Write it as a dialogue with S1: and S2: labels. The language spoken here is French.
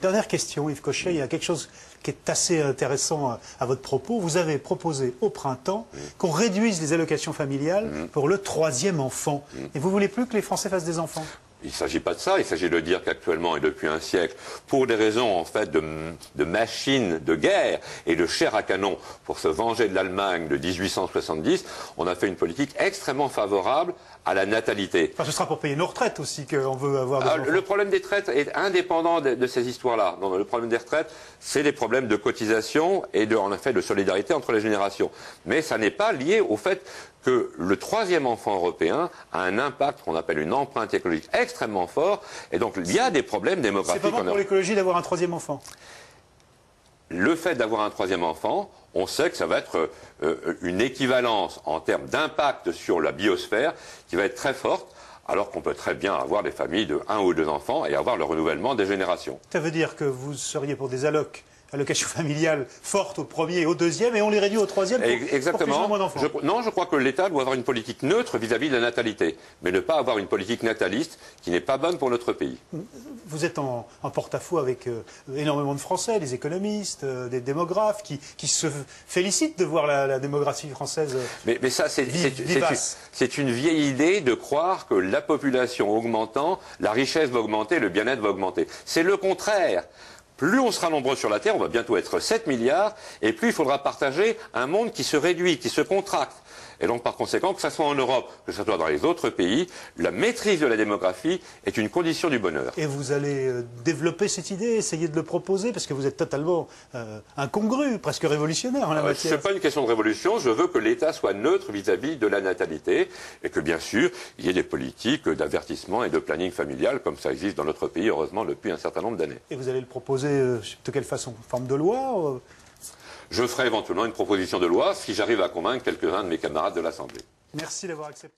S1: Dernière question, Yves Cochet, il y a quelque chose qui est assez intéressant à votre propos. Vous avez proposé au printemps qu'on réduise les allocations familiales pour le 3e enfant. Et vous voulez plus que les Français fassent des enfants?
S2: Il ne s'agit pas de ça, il s'agit de dire qu'actuellement et depuis un siècle, pour des raisons en fait de machines de guerre et de chair à canon pour se venger de l'Allemagne de 1870, on a fait une politique extrêmement favorable à la natalité.
S1: Enfin, ce sera pour payer nos retraites aussi qu'on veut avoir des enfants.
S2: Le problème des retraites est indépendant de ces histoires-là. Le problème des retraites, c'est des problèmes de cotisation et en effet de solidarité entre les générations. Mais ça n'est pas lié au fait que le 3e enfant européen a un impact qu'on appelle une empreinte écologique extrêmement fort, et donc il y a des problèmes démographiques.
S1: C'est pas bon pour l'écologie d'avoir un 3e enfant?
S2: Le fait d'avoir un 3e enfant, on sait que ça va être une équivalence en termes d'impact sur la biosphère qui va être très forte, alors qu'on peut très bien avoir des familles de 1 ou 2 enfants et avoir le renouvellement des générations.
S1: Ça veut dire que vous seriez pour des allocations familiales fortes au 1er et au 2e, et on les réduit au 3e pour plus ou moins d'enfants.
S2: Non, je crois que l'État doit avoir une politique neutre vis-à-vis de la natalité, mais ne pas avoir une politique nataliste qui n'est pas bonne pour notre pays.
S1: Vous êtes en porte-à-faux avec énormément de Français, des économistes, des démographes, qui se félicitent de voir la démographie française
S2: mais ça, c'est une vieille idée de croire que la population augmentant, la richesse va augmenter, le bien-être va augmenter. C'est le contraire. Plus on sera nombreux sur la Terre, on va bientôt être 7 milliards, et plus il faudra partager un monde qui se réduit, qui se contracte. Et donc par conséquent, que ce soit en Europe, que ce soit dans les autres pays, la maîtrise de la démographie est une condition du bonheur.
S1: Et vous allez développer cette idée, essayer de le proposer, parce que vous êtes totalement incongru, presque révolutionnaire en la matière.
S2: Ce n'est pas une question de révolution, je veux que l'État soit neutre vis-à-vis de la natalité, et que bien sûr, il y ait des politiques d'avertissement et de planning familial, comme ça existe dans notre pays, heureusement, depuis un certain nombre d'années.
S1: Et vous allez le proposer de quelle façon? Forme de loi?
S2: Je ferai éventuellement une proposition de loi si j'arrive à convaincre quelques-uns de mes camarades de l'Assemblée.
S1: Merci d'avoir accepté.